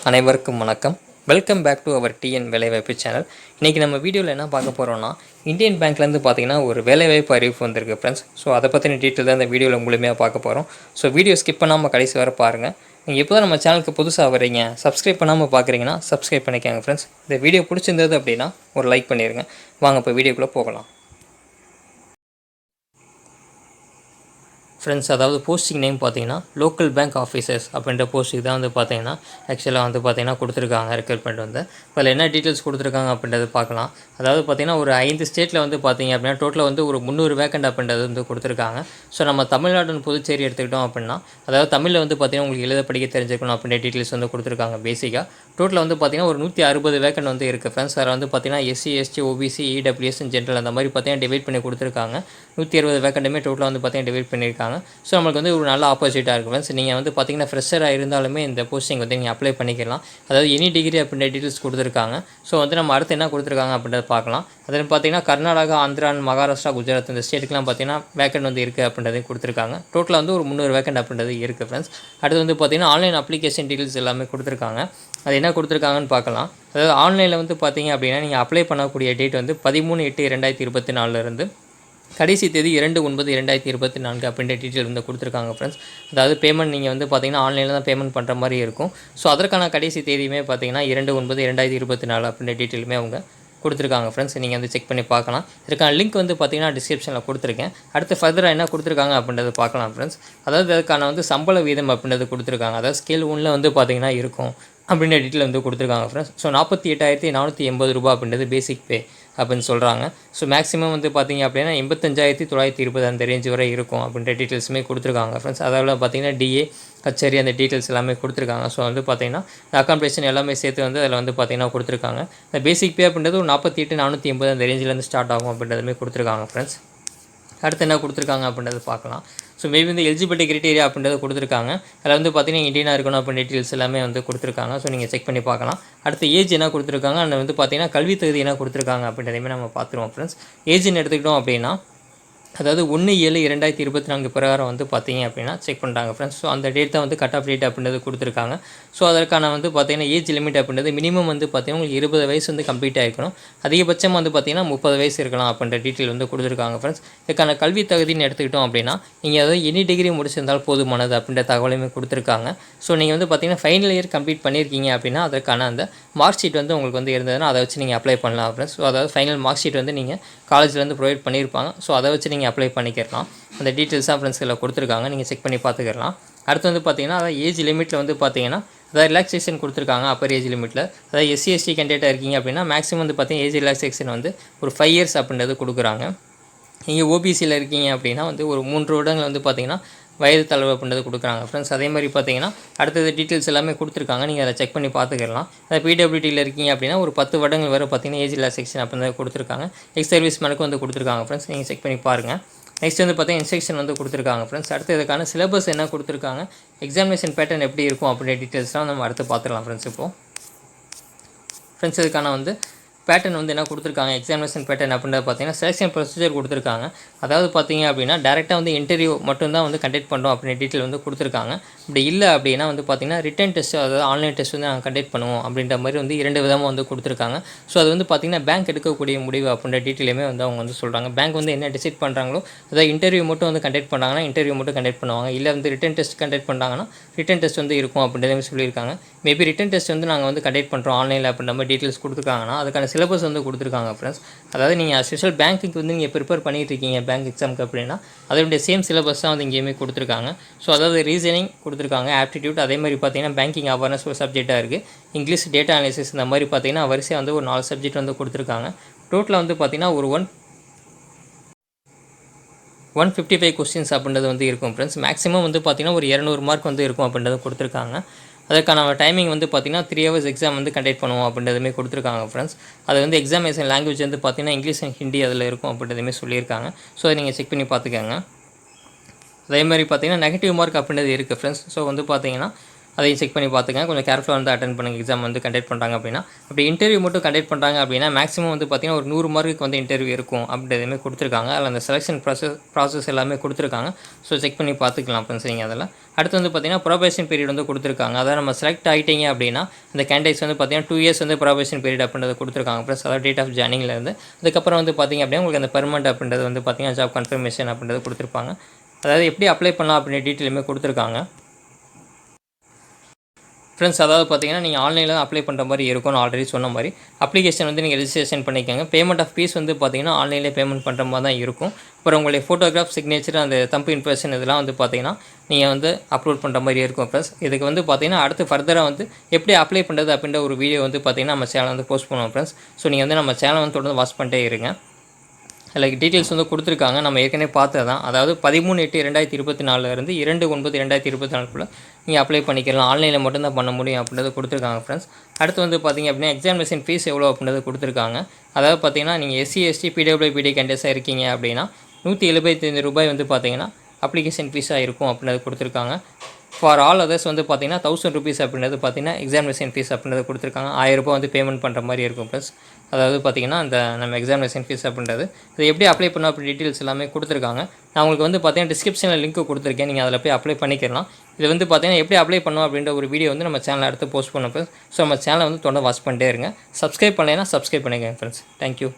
அனைவருக்கும் வணக்கம். Welcome back to our TN வேலைவாய்ப்பு சேனல். இன்றைக்கி நம்ம வீடியோவில் என்ன பார்க்க போகிறோம்னா, இந்தியன் பேங்க்லேருந்து பார்த்தீங்கன்னா ஒரு வேலைவாய்ப்பு அறிவிப்பு வந்திருக்கு ஃப்ரெண்ட்ஸ். ஸோ அதை பற்றின டீட்டெயில் தான் இந்த வீடியோவில் முழுமையாக பார்க்க போகிறோம். ஸோ வீடியோ ஸ்கிப் பண்ணாமல் கடைசி வரை பாருங்கள். நீங்கள் எப்போ தான் நம்ம சேனலுக்கு புதுசாக வரீங்க, சப்ஸ்கிரைப் பண்ணாமல் பார்க்குறீங்கன்னா சப்ஸ்கிரைப் பண்ணிக்கோங்க ஃப்ரெண்ட்ஸ். இந்த வீடியோ பிடிச்சிருந்தது அப்படின்னா ஒரு லைக் பண்ணிடுங்க. வாங்க இப்போ வீடியோக்குள்ளே போகலாம். ஃப்ரெண்ட்ஸ், அதாவது போஸ்டிங் நேம் பார்த்தீங்கன்னா லோக்கல் பேங்க் ஆஃபீஸர்ஸ் அப்படின்ற போஸ்ட்டுக்கு தான் வந்து பார்த்தீங்கன்னா ஆக்சுவலாக கொடுத்துருக்காங்க ரெக்ரூட்மெண்ட் வந்து. அதில் என்ன டீட்டெயில்ஸ் கொடுத்துருக்காங்க அப்படின்றது பார்க்கலாம். அதாவது பார்த்தீங்கன்னா ஒரு 5 ஸ்டேட்டில் வந்து பார்த்தீங்க அப்படின்னா டோட்டலாக வந்து ஒரு 300 வேக்கண்ட் அப்படின்றது வந்து கொடுத்துருக்காங்க. ஸோ நம்ம தமிழ்நாடு புதுச்சேரி எடுத்துக்கிட்டோம் அப்படின்னா, அதாவது தமிழில் வந்து பார்த்தீங்கன்னா உங்களுக்கு எழுத படிக்க தெரிஞ்சுக்கணும் அப்படின்ற டீட்டெயில்ஸ் வந்து கொடுத்துருக்காங்க. பேசிக்காக டோட்டலாக வந்து பார்த்தீங்கன்னா ஒரு 160 வேக்கண்ட் வந்து இருக்குது ஃப்ரெண்ட்ஸ். அதில் வந்து பார்த்தீங்கன்னா SC, ST, OBC, EWS, general அந்த மாதிரி பார்த்தீங்கன்னா டிவைட் பண்ணி கொடுத்துருக்காங்க. 160 வேக்கண்டுமே டோட்டலாக வந்து பார்த்தீங்கன்னா டிவைட் பண்ணியிருக்காங்க. ஸோ நம்மளுக்கு வந்து ஒரு நல்ல ஆப்போசிட்டாக இருக்கும் ஃப்ரெண்ட்ஸ். நீங்கள் வந்து பார்த்தீங்கன்னா ஃப்ரெஷராக இருந்தாலுமே இந்த போஸ்டிங் வந்து நீங்கள் அப்ளை பண்ணிக்கலாம். அதாவது எனி டிகிரி அப்படின்ற டீட்டெயில்ஸ் கொடுத்துருக்காங்க. ஸோ வந்து நம்ம அடுத்து என்ன கொடுத்துருக்காங்க அப்படின்றத பார்க்கலாம். அதில் பார்த்தீங்கன்னா கர்நாடகா, ஆந்திரா, மகாராஷ்டிரா, குஜராத் இந்த ஸ்டேட்டுக்குலாம் பார்த்தீங்கன்னா வேக்கண்ட் வந்து இருக்குது அப்படின்றதையும் கொடுத்துருக்காங்க. டோட்டலாக வந்து ஒரு 300 வேக்கண்ட் அப்படின்றது இருக்குது ஃப்ரெண்ட்ஸ். அடுத்து வந்து பார்த்தீங்கன்னா ஆன்லைன் அப்ளிகேஷன் டீட்டெயில்ஸ் எல்லாமே கொடுத்துருக்காங்க. அது என்ன கொடுத்துருக்காங்கன்னு பார்க்கலாம். அதாவது ஆன்லைனில் வந்து பார்த்தீங்க அப்படின்னா நீங்கள் அப்ளை பண்ணக்கூடிய டேட் வந்து 13/8/2024 கடைசி தேதி 2/9/2024 அப்படின்ற டீட்டெயில் வந்து கொடுத்துருக்காங்க ஃப்ரெண்ட்ஸ். அதாவது பேமெண்ட் நீங்கள் வந்து பார்த்தீங்கன்னா ஆன்லைனில் தான் பேமெண்ட் பண்ணுற மாதிரி இருக்கும். ஸோ அதற்கான கடைசி தேதியுமே பார்த்தீங்கன்னா 2/9/2024 அப்படின்ற டீட்டெயிலுமே அவங்க கொடுத்துருக்காங்க ஃப்ரெண்ட்ஸ். நீங்கள் வந்து செக் பண்ணி பார்க்கலாம். இதுக்கான லிங்க் வந்து பார்த்தீங்கன்னா டிஸ்கிரிப்ஷனில் கொடுத்துருக்கேன். அடுத்து ஃபர்தராக என்ன கொடுத்துருக்காங்க அப்படின்றது பார்க்கலாம் ஃப்ரெண்ட்ஸ். அதாவது அதுக்கான வந்து சம்பள வீதம் அப்படின்றது கொடுத்துருக்காங்க. அதாவது ஸ்கேல் 1 வந்து பார்த்தீங்கன்னா இருக்கும் அப்படின்ற டீட்டெயில் வந்து கொடுத்துருக்காங்க ஃப்ரெண்ட்ஸ். ஸோ 48,480 ரூபா அப்படின்றது பேசிக் பே அப்படின்னு சொல்கிறாங்க. ஸோ மேக்ஸிமம் வந்து பார்த்தீங்க அப்படின்னா 85,920 அந்த ரேஞ்ச் வரை இருக்கும் அப்படின்ற டீட்டெயில்ஸுமே கொடுத்துருக்காங்க ஃப்ரெண்ட்ஸ். அதாவது பார்த்தீங்கன்னா டிஏ கச்சேரி அந்த டீட்டெயில்ஸ் எல்லாமே கொடுத்துருக்காங்க. ஸோ வந்து பார்த்தீங்கன்னா அக்காமடேஷன் எல்லாமே சேர்த்து வந்து அதில் வந்து பார்த்தீங்கன்னா கொடுத்துருக்காங்க. இந்த பேசிக் பே அப்படின்றது ஒரு 48,480 அந்த ரேஞ்சிலேருந்து ஸ்டார்ட் ஆகும் அப்படின்றதுமே கொடுத்துருக்காங்க ஃப்ரெண்ட்ஸ். அடுத்து என்ன கொடுத்துருக்காங்க அப்படின்றது பார்க்கலாம். ஸோ மேபி வந்து எலிஜிபிலிட்டி கிரைட்டீரியா அப்படின்றது கொடுத்துருக்காங்க. அதில் வந்து பார்த்தீங்கன்னா இந்தியனாக இருக்கணும் அப்படின்னு டீட்டெயில்ஸ் எல்லாமே வந்து கொடுத்துருக்காங்க. ஸோ நீங்கள் செக் பண்ணி பார்க்கலாம். அடுத்து ஏஜ் என்ன கொடுத்துருக்காங்க, அதில் வந்து பார்த்தீங்கன்னா கல்வி தகுதி என்ன கொடுத்துருக்காங்க அப்படின்றதையுமே நம்ம பார்த்துருவோம் ஃப்ரெண்ட்ஸ். ஏஜ்னு எடுத்துக்கிட்டோம் அப்படின்னா, அதாவது 1/7/2024 பிரகாரம் வந்து பார்த்தீங்க அப்படின்னா செக் பண்ணுறாங்க ஃப்ரெண்ட்ஸ். ஸோ அந்த டேட் தான் வந்து கட் ஆஃப் டேட் அப்படின்றது கொடுத்துருக்காங்க. ஸோ அதற்கான வந்து பார்த்தீங்கன்னா ஏஜ் லிமிட் அப்படின்றது மினிமம் வந்து பார்த்தீங்கன்னா உங்களுக்கு 20 வயசு வந்து கம்ப்ளீட் ஆகிருக்கணும். அதிகபட்சம் வந்து பார்த்தீங்கன்னா 30 வயசு இருக்கலாம் அப்படின்ற டீட்டெயில் வந்து கொடுத்துருக்காங்க ஃப்ரெண்ட்ஸ். இதுக்கான கல்வி தகுதின்னு எடுத்துக்கிட்டோம் அப்படின்னா, நீங்கள் அதாவது எனி டிகிரி முடிச்சிருந்தால் போதுமானது அப்படின்ற தகவலையுமே கொடுத்துருக்காங்க. ஸோ நீங்கள் வந்து பார்த்தீங்கன்னா ஃபைனல் இயர் கம்ப்ளீட் பண்ணியிருக்கீங்க அப்படின்னா அதற்கான அந்த மார்க் ஷீட் வந்து உங்களுக்கு வந்து இருந்ததுன்னா அதை வச்சு நீங்கள் அப்ளை பண்ணலாம் ஃப்ரெண்ட்ஸ். ஸோ அதாவது ஃபைனல் மார்க் ஷீட் வந்து நீங்கள் காலேஜ்லேருந்து ப்ரொவைட் பண்ணியிருப்பாங்க. ஸோ அதை வச்சு நீங்கள் அப்ளை பண்ணிக்கலாம். அந்த டீட்டெயில்ஸாக ஃப்ரெண்ட்ஸ் எல்லாம் கொடுத்துருக்காங்க. நீங்கள் செக் பண்ணி பார்த்துக்கலாம். அடுத்து வந்து பார்த்தீங்கன்னா அதாவது ஏஜ் லிமிட்டில் வந்து பார்த்தீங்கன்னா அதாவது ரிலாக்ஸேஷன் கொடுத்துருக்காங்க. அப்பர் ஏஜ் லிமிட்டில் அதாவது எஸ்சி, எஸ்டி கேண்டிடேட்டாக இருக்கீங்க அப்படின்னா மேக்ஸிமம் வந்து பார்த்தீங்கன்னா ஏஜ் ரிலாக்ஸேஷன் வந்து ஒரு 5 இயர்ஸ் அப்படின்றது கொடுக்குறாங்க. நீங்கள் ஓபிசியில் இருக்கீங்க அப்படின்னா வந்து ஒரு 3 வருடங்கள் வந்து பார்த்தீங்கன்னா வயது தளர்வு அப்படின்றது கொடுக்குறாங்க ஃப்ரெண்ட்ஸ். அதே மாதிரி பார்த்தீங்கன்னா அடுத்தது டீட்டெயில்ஸ் எல்லாமே கொடுத்துருக்காங்க. நீங்கள் அதை செக் பண்ணி பார்த்துக்கலாம். அதை பிடபிள்யூடியில் இருக்கீங்க அப்படின்னா ஒரு 10 வருடங்கள் வரை பார்த்தீங்கன்னா ஏஜ் ரிலாக்ஸேஷன் அப்படின்றது கொடுத்துருக்காங்க. எக்ஸ் சர்வீஸ் மேனுக்கு வந்து கொடுத்துருக்காங்க ஃப்ரெண்ட்ஸ். நீங்கள் செக் பண்ணி பாருங்கள். நெக்ஸ்ட் வந்து பார்த்தீங்கன்னா இன்ஸ்ட்ரக்ஷன் வந்து கொடுத்துருக்காங்க ஃப்ரெண்ட்ஸ். அடுத்து இதுக்கான சிலபஸ் என்ன கொடுத்துருக்காங்க, எக்ஸாமினேஷன் பேட்டர்ன் எப்படி இருக்கும் அப்படின்ற டீட்டெயில்ஸ்லாம் நம்ம அடுத்து பார்த்துக்கலாம் ஃப்ரெண்ட்ஸ். இப்போது ஃப்ரெண்ட்ஸ் இதுக்கான வந்து பேட்டர்ன் வந்து என்ன கொடுத்துருக்காங்க, எக்ஸாமினேஷன் பேட்டர்ன் அப்படின்றத பார்த்தீங்கன்னா செலெக்ஷன் ப்ரொசீஜர் கொடுத்துருக்காங்க. அதாவது பார்த்தீங்க அப்படின்னா டேரெக்டாக வந்து இன்டர்வியூ மட்டும்தான் வந்து கண்டக்ட் பண்ணுறோம் அப்படின்ற டீட்டெயில் வந்து கொடுத்துருக்காங்க. இப்படி இல்லை அப்படின்னா வந்து பார்த்தீங்கன்னா ரிட்டன் டெஸ்ட், அதாவது ஆன்லைன் டெஸ்ட் வந்து நாங்கள் கண்டக்ட் பண்ணுவோம் அப்படின்ற மாதிரி வந்து 2 விதமாக வந்து கொடுத்துருக்காங்க. ஸோ அது வந்து பார்த்தீங்கன்னா பேங்க் எடுக்கக்கூடிய முடிவு அப்படின்ற டீட்டெயிலுமே வந்து அவங்க வந்து சொல்கிறாங்க. பேங்க் வந்து என்ன டிசைட் பண்ணுறாங்களோ, அதாவது இன்டர்வியூ மட்டும் வந்து கண்டக்ட் பண்ணாங்கன்னா இன்டர்வியூ மட்டும் கண்டக்ட் பண்ணுவாங்க. இல்லை வந்து ரிட்டன் டெஸ்ட் கண்டக்ட் பண்ணுறாங்கன்னா ரிட்டன் டெஸ்ட் வந்து இருக்கும் அப்படின்றத சொல்லியிருக்காங்க. மேபி ரிட்டன் டெஸ்ட் வந்து நாங்கள் வந்து கண்டக்ட் பண்ணுறோம் ஆன்லைனில் அப்படின்ற மாதிரி டீட்டெயில்ஸ் கொடுத்துருக்காங்கன்னா அதுக்கான சிலபஸ் வந்து கொடுத்துருக்காங்க ஃப்ரெண்ட்ஸ். அதாவது நீங்கள் ஸ்பெஷல் பேங்க்குக்கு வந்து நீங்கள் ப்ரிப்பேர் பண்ணிட்டு இருக்கீங்க பேங்க் எக்ஸாமுக்கு அப்படின்னா அதனுடைய சேம் சிலபஸ் தான் வந்து இங்கேயுமே கொடுத்துருக்காங்க. ஸோ அதாவது ரீசனிங் கொடுத்துருக்காங்க, ஆப்டிடியூட், அதே மாதிரி பார்த்தீங்கன்னா பேங்கிங் அவேர்னஸ் ஒரு சப்ஜெக்டாக இருக்குது. இங்கிலீஷ், டேட்டா அனாலிசிஸ் இந்த மாதிரி பார்த்தீங்கன்னா வரிசையாக வந்து ஒரு 4 சப்ஜெக்ட் வந்து கொடுத்துருக்காங்க. டோட்டலாக வந்து பார்த்தீங்கன்னா ஒரு 155 கொஸ்டின்ஸ் அப்படின்றது வந்து இருக்கும் ஃப்ரெண்ட்ஸ். மேக்ஸிமம் வந்து பார்த்தீங்கன்னா ஒரு 200 மார்க் வந்து இருக்கும் அப்படின்றது கொடுத்துருக்காங்க. அதுக்கான டைமிங் வந்து பார்த்தீங்கன்னா 3 ஹவர்ஸ் எக்ஸாம் வந்து கண்டக்ட் பண்ணுவோம் அப்படின்றதுமே கொடுத்துருக்காங்க ஃப்ரெண்ட்ஸ். அது வந்து எக்ஸாமினேஷன் லாங்குவேஜ் வந்து பார்த்தீங்கன்னா இங்கிலீஷ் அண்ட் ஹிந்தி அதில் இருக்கும் அப்படின்றதுமே சொல்லியிருக்காங்க. ஸோ அதை நீங்கள் செக் பண்ணி பார்த்துக்கோங்க. அதே மாதிரி பார்த்தீங்கன்னா நெகட்டிவ் மார்க் அப்படின்றது இருக்குது ஃப்ரெண்ட்ஸ். ஸோ வந்து பார்த்தீங்கன்னா அதையும் செக் பண்ணி பார்த்துக்கங்க. கொஞ்சம் கேர்ஃபுல்லாக வந்து அட்டென்ட் பண்ணுங்கள் எக்ஸாம் வந்து கண்டக்ட் பண்ணுறாங்க அப்படின்னா. அப்படி இன்டர்வியூ மட்டும் கண்டக்ட் பண்ணுறாங்க அப்படின்னா மேக்ஸிமம் வந்து பார்த்திங்கன்னா ஒரு 100 மார்க்குக்கு வந்து இன்டர்வியூ இருக்கும் அப்படின்றதுமே கொடுத்துருக்காங்க. அதில் அந்த செலெக்ஷன் ப்ராசஸ் எல்லாமே கொடுத்துருக்காங்க. ஸோ செக் பண்ணி பார்த்துக்கலாம் ஃப்ரெண்ட்ஸ் நீங்கள் அதெல்லாம். அடுத்து வந்து பார்த்திங்கன்னா ப்ரொபேஷன் பீரியட் வந்து கொடுத்துருக்காங்க. அதாவது நம்ம செலக்ட் ஆகிட்டீங்க அப்படின்னா இந்த கேண்டிடேட்ஸ் வந்து பார்த்திங்கன்னா 2 இயர்ஸ் வந்து ப்ரொபேஷன் பீரியட் அப்படின்றத கொடுத்துருக்காங்க ப்ளஸ் அதாவது டேட் ஆஃப் ஜாயினிங்லேருந்து. அதுக்கப்புறம் வந்து பார்த்திங்க அப்படின்னா உங்களுக்கு அந்த பெர்மனெண்ட் அப்படின்றது வந்து பார்த்திங்கன்னா ஜாப் கன்ஃபர்மேஷன் அப்படின்றது கொடுத்துருப்பாங்க. அதாவது எப்படி அப்ளை பண்ணலாம் அப்படின்ற டீட்டெயிலுமே கொடுத்துருக்காங்க ஃப்ரெண்ட்ஸ். அதாவது பார்த்தீங்கன்னா நீங்கள் ஆன்லைனில் தான் அப்ளை பண்ணுற மாதிரி இருக்கும். நான் ஆல்ரெடி சொன்ன மாதிரி அப்ளிகேஷன் வந்து நீங்கள் ரெஜிஸ்ட்ரேஷன் பண்ணிக்கோங்க. பேமெண்ட் ஆஃப் ஃபீஸ் வந்து பார்த்தீங்கன்னா ஆன்லைனில் பேமெண்ட் பண்ணுற மாதிரி தான் இருக்கும். அப்புறம் உங்களுடைய ஃபோட்டோகிராஃப், சிக்னேச்சர், அந்த தம்பு இம்ப்ரெஷன் இதெல்லாம் வந்து பார்த்தீங்கன்னா நீங்கள் வந்து அப்லோட் பண்ணுற மாதிரி இருக்கும் ஃப்ரெண்ட்ஸ். இதுக்கு வந்து பார்த்தீங்கன்னா அடுத்து ஃபர்தராக வந்து எப்படி அப்ளை பண்ணுறது அப்படின்ற ஒரு வீடியோ வந்து பார்த்தீங்கன்னா நம்ம சேனல் வந்து போஸ்ட் பண்ணுவோம் ஃப்ரெண்ட்ஸ். ஸோ நீங்கள் வந்து நம்ம சேனல் வந்து தொடர்ந்து வாட்ச் பண்ணிட்டே இருங்க. லைக் டீட்டெயில்ஸ் வந்து கொடுத்துருக்காங்க. நம்ம ஏற்கனவே பார்த்தது தான். அதாவது 13/8/2024 2/9/2024 நீங்கள் அப்ளை பண்ணிக்கலாம். ஆன்லைனில் மட்டும்தான் பண்ண முடியும் அப்படின்றத கொடுத்துருக்காங்க ஃப்ரெண்ட்ஸ். அடுத்து வந்து பார்த்திங்க அப்படின்னா எக்ஸாமினேஷன் ஃபீஸ் எவ்வளோ அப்படின்றத கொடுத்துருக்காங்க. அதாவது பார்த்திங்கன்னா நீங்கள் SC ST PWBD கேண்டிடேட்ஸாக இருக்கீங்க அப்படின்னா ₹175 வந்து பார்த்திங்கன்னா அப்ளிகேஷன் ஃபீஸாக இருக்கும் அப்படின்றது கொடுத்துருக்காங்க. ஃபார் ஆல் அதர்ஸ் வந்து பார்த்திங்கன்னா ₹1000 அப்படின்றது பார்த்திங்கன்னா எக்ஸாமினேஷன் ஃபீஸ் அப்படின்றது கொடுத்துருக்காங்க. ₹1000 வந்து பேமெண்ட் பண்ணுற மாதிரி இருக்கும் ப்ளஸ். அதாவது பார்த்திங்கன்னா அந்த நம்ம எக்ஸாமினேஷன் ஃபீஸ் அப்படின்றது இது எப்படி அப்ளை பண்ணணும் அப்படி டீட்டெயில்ஸ் எல்லாமே கொடுத்துருக்காங்க. நான் உங்களுக்கு வந்து பார்த்திங்கன்னா டிஸ்கிரிப்ஷனில் லிங்க் கொடுத்துருக்கேன். நீங்கள் அதில் போய் அப்ளை பண்ணிக்கலாம். இது வந்து பார்த்திங்கன்னா எப்படி அப்ளை பண்ணணும் அப்படின்ற ஒரு வீடியோ வந்து நம்ம சேனலில் அடுத்து போஸ்ட் பண்ண ஃப்ரெண்ட்ஸ். ஸோ நம்ம சேனலை வந்து தொடர்ந்து வாட்ச் பண்ணிட்டே இருங்க. சப்ஸ்கிரைப் பண்ணலைன்னா சப்ஸ்கிரைப் பண்ணிக்கங்க ஃப்ரெண்ட்ஸ். தேங்க்யூ.